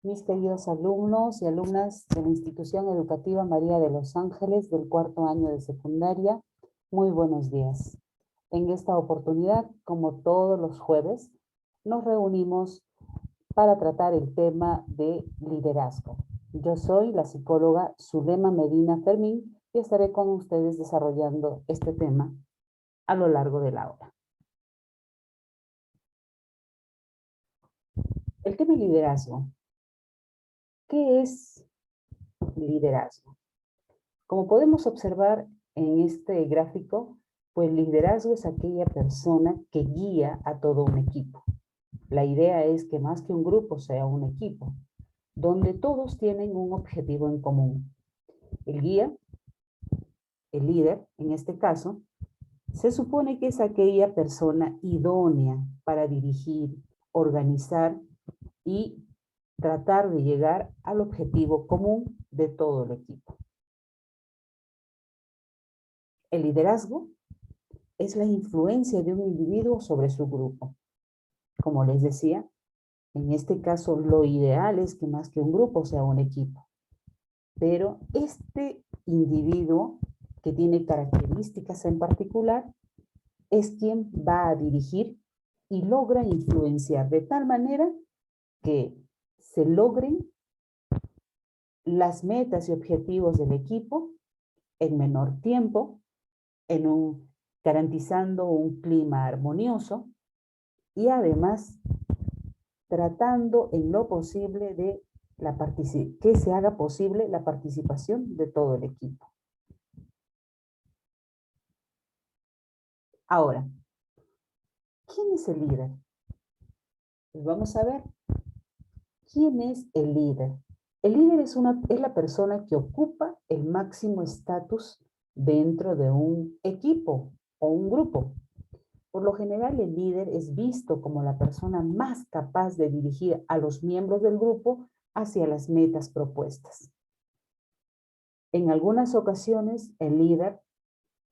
Mis queridos alumnos y alumnas de la Institución Educativa María de los Ángeles del cuarto año de secundaria, muy buenos días. En esta oportunidad, como todos los jueves, nos reunimos para tratar el tema de liderazgo. Yo soy la psicóloga Zulema Medina Fermín y estaré con ustedes desarrollando este tema a lo largo de la hora. El tema liderazgo. ¿Qué es liderazgo? Como podemos observar en este gráfico, pues liderazgo es aquella persona que guía a todo un equipo. La idea es que más que un grupo sea un equipo, donde todos tienen un objetivo en común. El guía, el líder, en este caso, se supone que es aquella persona idónea para dirigir, organizar y tratar de llegar al objetivo común de todo el equipo. El liderazgo es la influencia de un individuo sobre su grupo. Como les decía, en este caso lo ideal es que más que un grupo sea un equipo. Pero este individuo que tiene características en particular es quien va a dirigir y logra influenciar de tal manera que se logren las metas y objetivos del equipo en menor tiempo, garantizando un clima armonioso y además tratando en lo posible de que se haga posible la participación de todo el equipo. Ahora, ¿quién es el líder? Pues vamos a ver. ¿Quién es el líder? El líder es la persona que ocupa el máximo estatus dentro de un equipo o un grupo. Por lo general, el líder es visto como la persona más capaz de dirigir a los miembros del grupo hacia las metas propuestas. En algunas ocasiones, el líder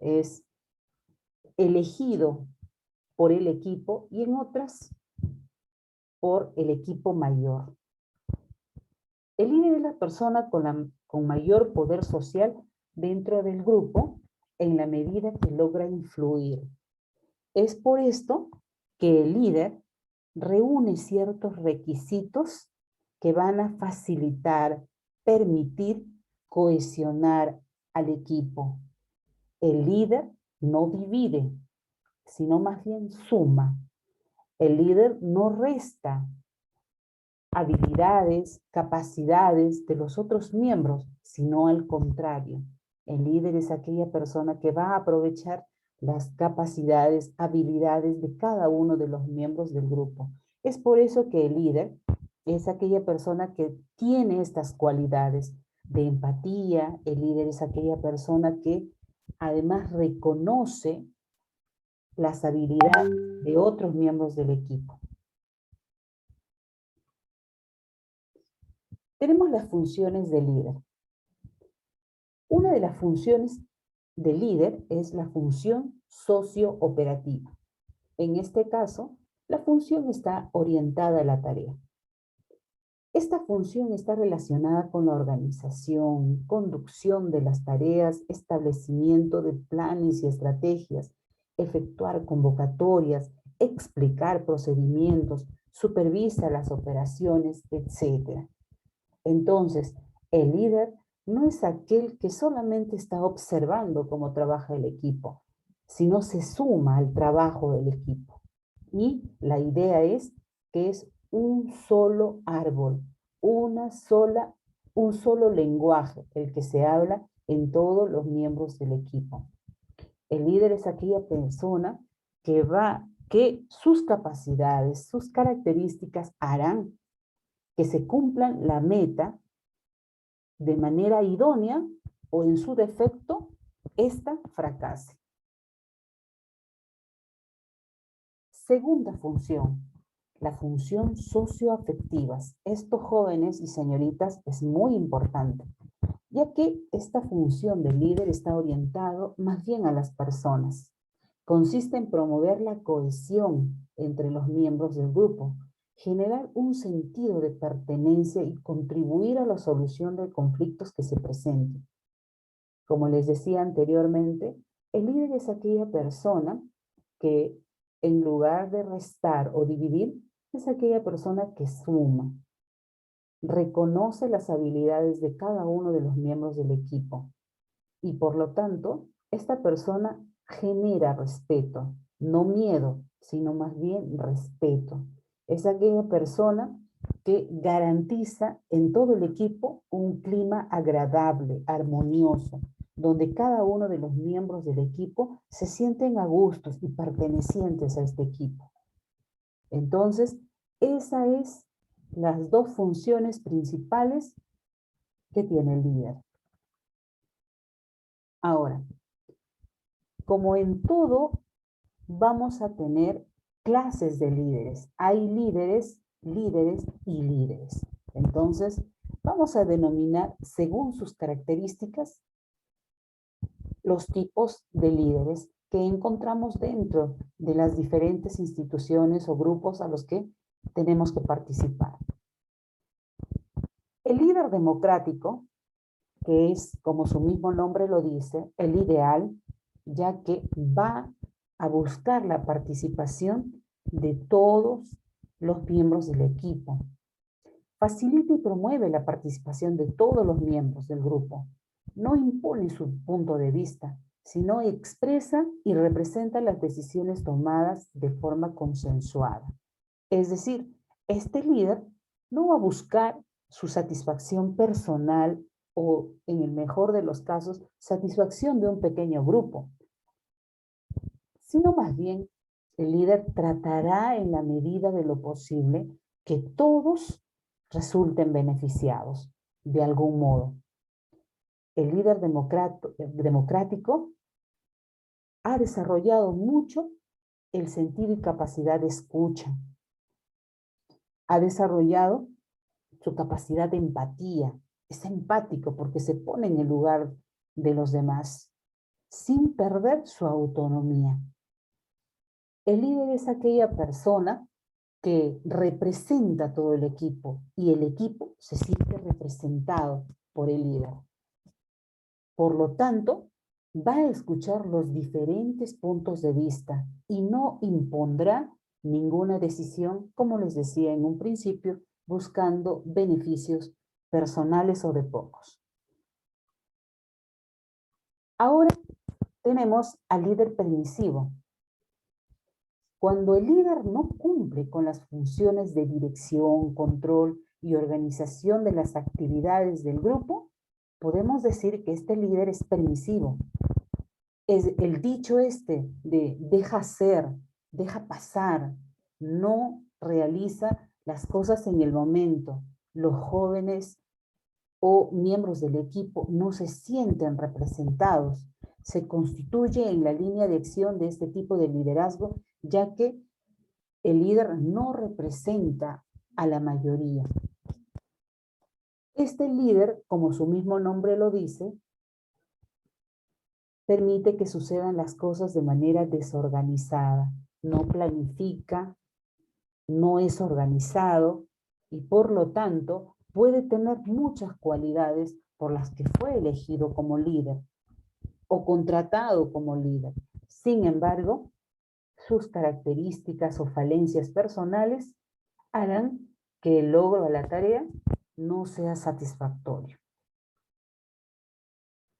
es elegido por el equipo y en otras por el equipo mayor. El líder es la persona con mayor poder social dentro del grupo en la medida que logra influir. Es por esto que el líder reúne ciertos requisitos que van a facilitar, permitir, cohesionar al equipo. El líder no divide, sino más bien suma. El líder no resta habilidades, capacidades de los otros miembros, sino al contrario. El líder es aquella persona que va a aprovechar las capacidades, habilidades de cada uno de los miembros del grupo. Es por eso que el líder es aquella persona que tiene estas cualidades de empatía. El líder es aquella persona que además reconoce las habilidades de otros miembros del equipo. Tenemos las funciones del líder. Una de las funciones del líder es la función socio-operativa. En este caso, la función está orientada a la tarea. Esta función está relacionada con la organización, conducción de las tareas, establecimiento de planes y estrategias, efectuar convocatorias, explicar procedimientos, supervisa las operaciones, etc. Entonces, el líder no es aquel que solamente está observando cómo trabaja el equipo, sino se suma al trabajo del equipo. Y la idea es que es un solo árbol, un solo lenguaje, el que se habla en todos los miembros del equipo. El líder es aquella persona que sus capacidades, sus características harán que se cumplan la meta de manera idónea o en su defecto, esta fracase. Segunda función, la función socioafectiva. Esto, jóvenes y señoritas, es muy importante, ya que esta función del líder está orientado más bien a las personas. Consiste en promover la cohesión entre los miembros del grupo, generar un sentido de pertenencia y contribuir a la solución de conflictos que se presenten. Como les decía anteriormente, el líder es aquella persona que en lugar de restar o dividir, es aquella persona que suma, reconoce las habilidades de cada uno de los miembros del equipo y por lo tanto, esta persona genera respeto, no miedo, sino más bien respeto. Es aquella persona que garantiza en todo el equipo un clima agradable, armonioso, donde cada uno de los miembros del equipo se sienten a gustos y pertenecientes a este equipo. Entonces, esas es las dos funciones principales que tiene el líder. Ahora, como en todo, vamos a tener clases de líderes. Hay líderes, líderes y líderes. Entonces, vamos a denominar, según sus características, los tipos de líderes que encontramos dentro de las diferentes instituciones o grupos a los que tenemos que participar. El líder democrático, que es, como su mismo nombre lo dice, el ideal, ya que va a buscar la participación de todos los miembros del equipo. Facilita y promueve la participación de todos los miembros del grupo. No impone su punto de vista, sino expresa y representa las decisiones tomadas de forma consensuada. Es decir, este líder no va a buscar su satisfacción personal o, en el mejor de los casos, satisfacción de un pequeño grupo, sino más bien el líder tratará en la medida de lo posible que todos resulten beneficiados de algún modo. El líder democrático ha desarrollado mucho el sentido y capacidad de escucha. Ha desarrollado su capacidad de empatía. Es empático porque se pone en el lugar de los demás, sin perder su autonomía. El líder es aquella persona que representa a todo el equipo y el equipo se siente representado por el líder. Por lo tanto, va a escuchar los diferentes puntos de vista y no impondrá ninguna decisión, como les decía en un principio, buscando beneficios personales o de pocos. Ahora tenemos al líder permisivo. Cuando el líder no cumple con las funciones de dirección, control y organización de las actividades del grupo, podemos decir que este líder es permisivo. Es el dicho este de deja ser, deja pasar, no realiza las cosas en el momento. Los jóvenes o miembros del equipo no se sienten representados. Se constituye en la línea de acción de este tipo de liderazgo, ya que el líder no representa a la mayoría. Este líder, como su mismo nombre lo dice, permite que sucedan las cosas de manera desorganizada. No planifica, no es organizado y por lo tanto puede tener muchas cualidades por las que fue elegido como líder o contratado como líder. Sin embargo, sus características o falencias personales harán que el logro de la tarea no sea satisfactorio.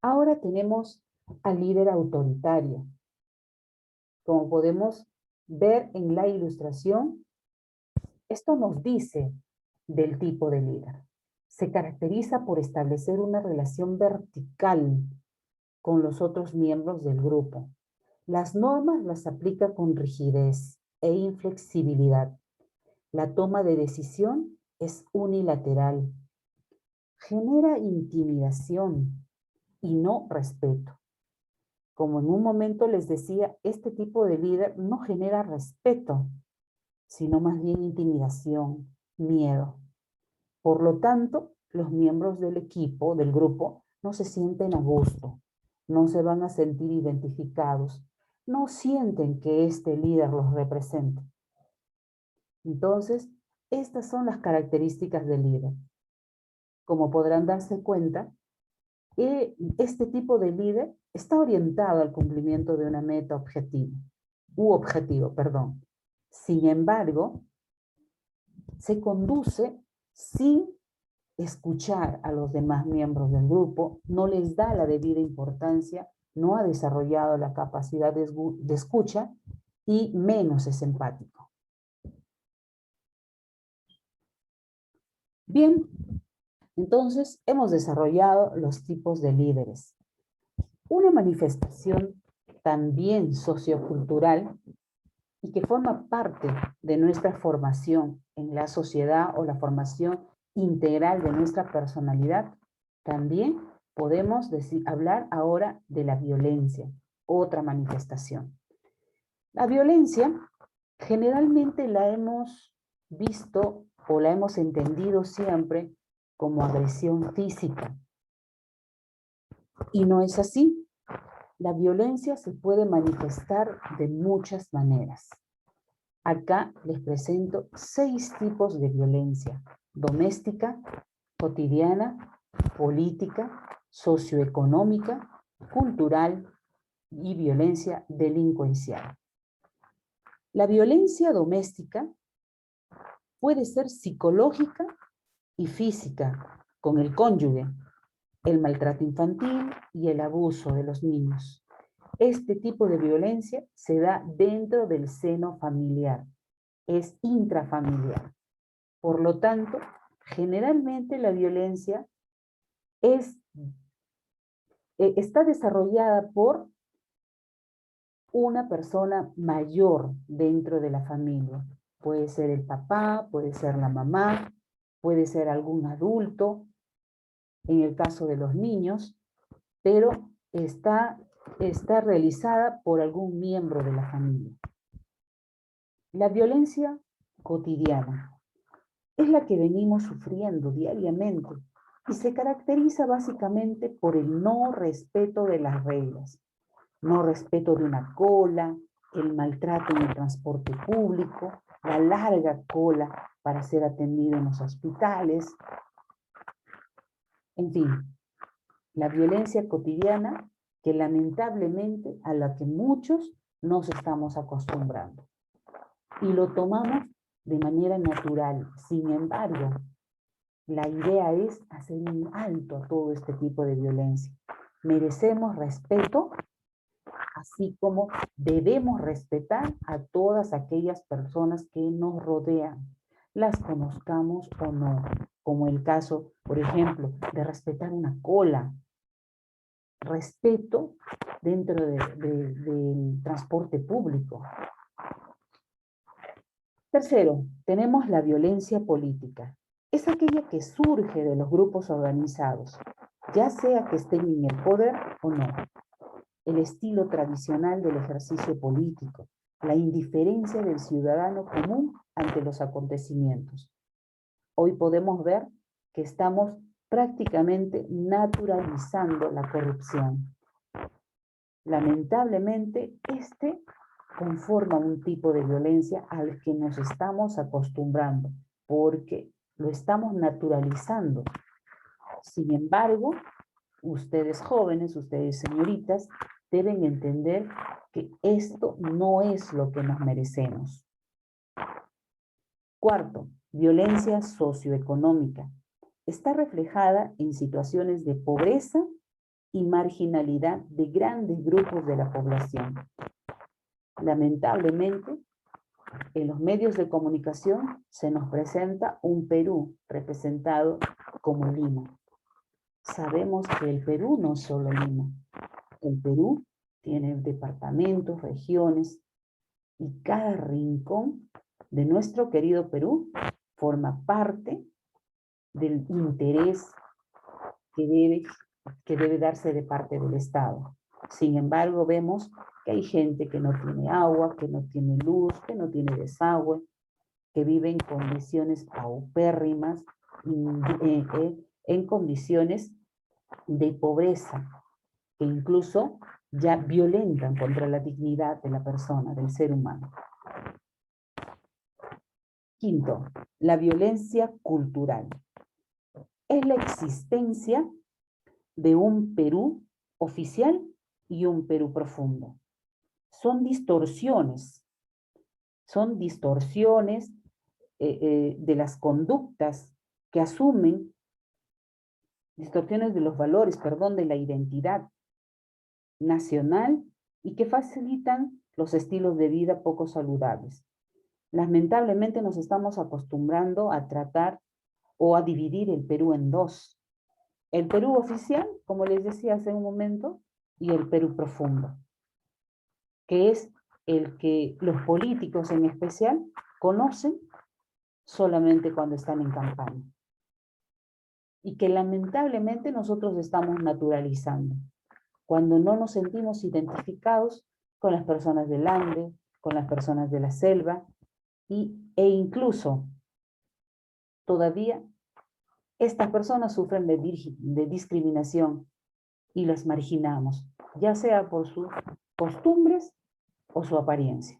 Ahora tenemos al líder autoritario. Como podemos ver en la ilustración, esto nos dice del tipo de líder. Se caracteriza por establecer una relación vertical con los otros miembros del grupo. Las normas las aplica con rigidez e inflexibilidad. La toma de decisión es unilateral. Genera intimidación y no respeto. Como en un momento les decía, este tipo de líder no genera respeto, sino más bien intimidación, miedo. Por lo tanto, los miembros del equipo, del grupo, no se sienten a gusto, no se van a sentir identificados, no sienten que este líder los represente. Entonces, Estas son las características del líder. Como podrán darse cuenta, este tipo de líder está orientado al cumplimiento de una meta objetivo. Sin embargo, se conduce sin escuchar a los demás miembros del grupo, no les da la debida importancia, no ha desarrollado la capacidad de escucha y menos es empático. Bien, entonces hemos desarrollado los tipos de líderes. Una manifestación también sociocultural y que forma parte de nuestra formación en la sociedad o la formación integral de nuestra personalidad, también podemos hablar ahora de la violencia, otra manifestación. La violencia generalmente la hemos visto o la hemos entendido siempre como agresión física. Y no es así. La violencia se puede manifestar de muchas maneras. Acá les presento 6 tipos de violencia: doméstica, cotidiana, política, socioeconómica, cultural y violencia delincuencial. La violencia doméstica puede ser psicológica y física, con el cónyuge, el maltrato infantil y el abuso de los niños. Este tipo de violencia se da dentro del seno familiar, es intrafamiliar. Por lo tanto, generalmente la violencia está desarrollada por una persona mayor dentro de la familia. Puede ser el papá, puede ser la mamá, puede ser algún adulto, en el caso de los niños, pero está realizada por algún miembro de la familia. La violencia cotidiana es la que venimos sufriendo diariamente y se caracteriza básicamente por el no respeto de las reglas, no respeto de una cola, el maltrato en el transporte público, la larga cola para ser atendido en los hospitales, en fin, la violencia cotidiana que lamentablemente a la que muchos nos estamos acostumbrando. Y lo tomamos de manera natural. Sin embargo, la idea es hacer un alto a todo este tipo de violencia. Merecemos respeto, así como debemos respetar a todas aquellas personas que nos rodean, las conozcamos o no, como el caso, por ejemplo, de respetar una cola, respeto dentro del transporte público. Tercero, tenemos la violencia política. Es aquella que surge de los grupos organizados, ya sea que estén en el poder o no. El estilo tradicional del ejercicio político, la indiferencia del ciudadano común ante los acontecimientos. Hoy podemos ver que estamos prácticamente naturalizando la corrupción. Lamentablemente, este conforma un tipo de violencia al que nos estamos acostumbrando, porque lo estamos naturalizando. Sin embargo, ustedes jóvenes, ustedes señoritas, deben entender que esto no es lo que nos merecemos. Cuarto, violencia socioeconómica. Está reflejada en situaciones de pobreza y marginalidad de grandes grupos de la población. Lamentablemente, en los medios de comunicación se nos presenta un Perú representado como Lima. Sabemos que el Perú no es solo Lima. El Perú tiene departamentos, regiones, y cada rincón de nuestro querido Perú forma parte del interés que debe darse de parte del Estado. Sin embargo, vemos que hay gente que no tiene agua, que no tiene luz, que no tiene desagüe, que vive en condiciones paupérrimas, en condiciones de pobreza, que incluso ya violentan contra la dignidad de la persona, del ser humano. Quinto, la violencia cultural. Es la existencia de un Perú oficial y un Perú profundo. Son distorsiones de las conductas que asumen, distorsiones de los valores, perdón, de la identidad nacional y que facilitan los estilos de vida poco saludables. Lamentablemente nos estamos acostumbrando a tratar o a dividir el Perú en dos. El Perú oficial, como les decía hace un momento, y el Perú profundo, que es el que los políticos en especial conocen solamente cuando están en campaña. Y que lamentablemente nosotros estamos naturalizando, cuando no nos sentimos identificados con las personas del Ande, con las personas de la selva, e incluso todavía estas personas sufren de discriminación y las marginamos, ya sea por sus costumbres o su apariencia.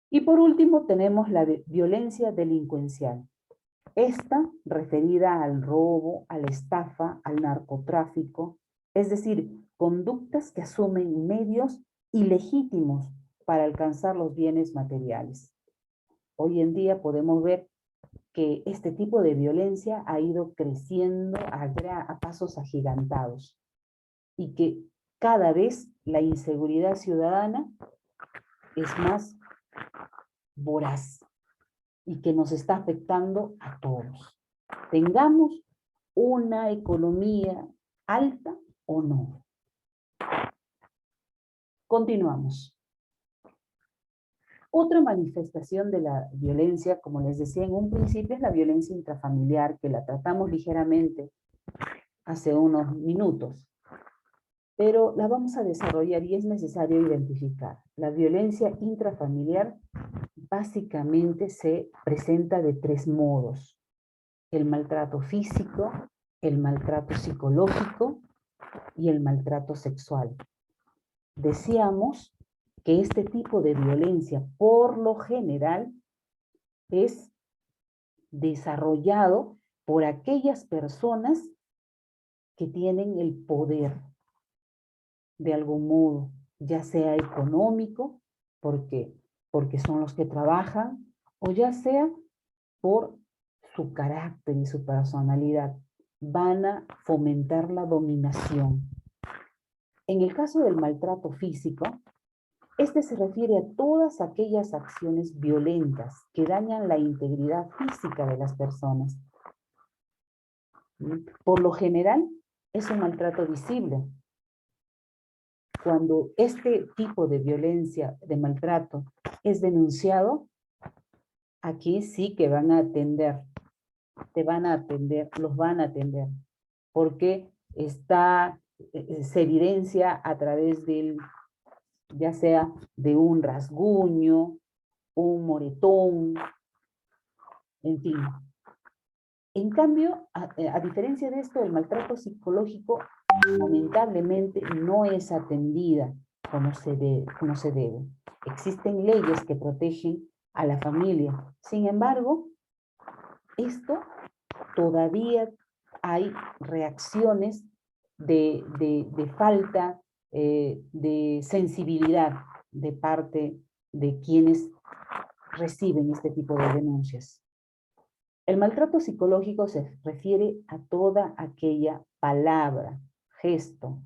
Y por último tenemos la violencia delincuencial. Esta referida al robo, a la estafa, al narcotráfico, es decir, conductas que asumen medios ilegítimos para alcanzar los bienes materiales. Hoy en día podemos ver que este tipo de violencia ha ido creciendo a pasos agigantados y que cada vez la inseguridad ciudadana es más voraz y que nos está afectando a todos. Tengamos una economía alta o no. Continuamos. Otra manifestación de la violencia, como les decía en un principio, es la violencia intrafamiliar, que la tratamos ligeramente hace unos minutos, pero la vamos a desarrollar y es necesario identificar. La violencia intrafamiliar básicamente se presenta de tres modos: el maltrato físico, el maltrato psicológico y el maltrato sexual. Decíamos que este tipo de violencia, por lo general, es desarrollado por aquellas personas que tienen el poder, de algún modo, ya sea económico, porque son los que trabajan, o ya sea por su carácter y su personalidad. Van a fomentar la dominación. En el caso del maltrato físico, este se refiere a todas aquellas acciones violentas que dañan la integridad física de las personas. Por lo general, es un maltrato visible. Cuando este tipo de violencia, de maltrato, es denunciado, aquí sí que van a atender, los van a atender, porque se evidencia a través del, ya sea de un rasguño, un moretón, en fin. En cambio, a diferencia de esto, el maltrato psicológico lamentablemente no es atendida como se debe. Existen leyes que protegen a la familia. Sin embargo, esto todavía hay reacciones de falta de sensibilidad de parte de quienes reciben este tipo de denuncias. El maltrato psicológico se refiere a toda aquella palabra, gesto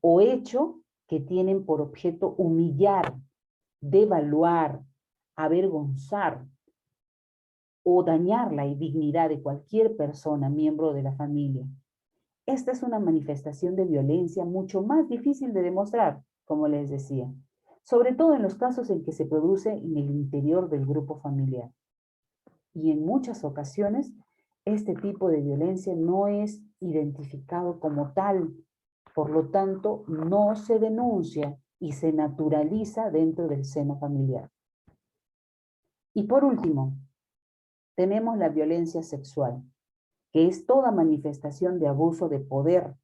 o hecho que tienen por objeto humillar, devaluar, avergonzar o dañar la dignidad de cualquier persona, miembro de la familia. Esta es una manifestación de violencia mucho más difícil de demostrar, como les decía, sobre todo en los casos en que se produce en el interior del grupo familiar. Y en muchas ocasiones, este tipo de violencia no es identificado como tal, por lo tanto, no se denuncia y se naturaliza dentro del seno familiar. Y por último, tenemos la violencia sexual, que es toda manifestación de abuso de poder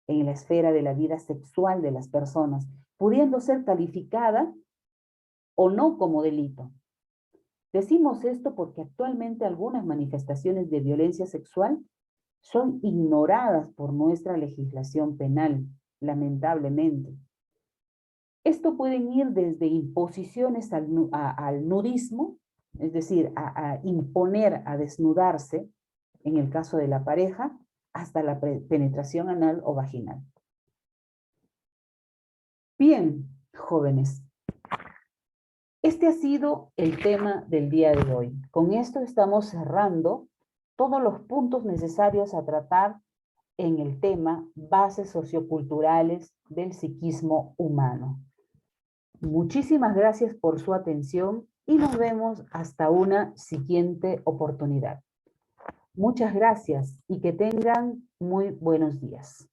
en la esfera de la vida sexual de las personas, pudiendo ser calificada o no como delito. Decimos esto porque actualmente algunas manifestaciones de violencia sexual son ignoradas por nuestra legislación penal, lamentablemente. Esto pueden ir desde imposiciones al nudismo, es decir, a imponer a desnudarse, en el caso de la pareja, hasta la penetración anal o vaginal. Bien, jóvenes, este ha sido el tema del día de hoy. Con esto estamos cerrando todos los puntos necesarios a tratar en el tema bases socioculturales del psiquismo humano. Muchísimas gracias por su atención y nos vemos hasta una siguiente oportunidad. Muchas gracias y que tengan muy buenos días.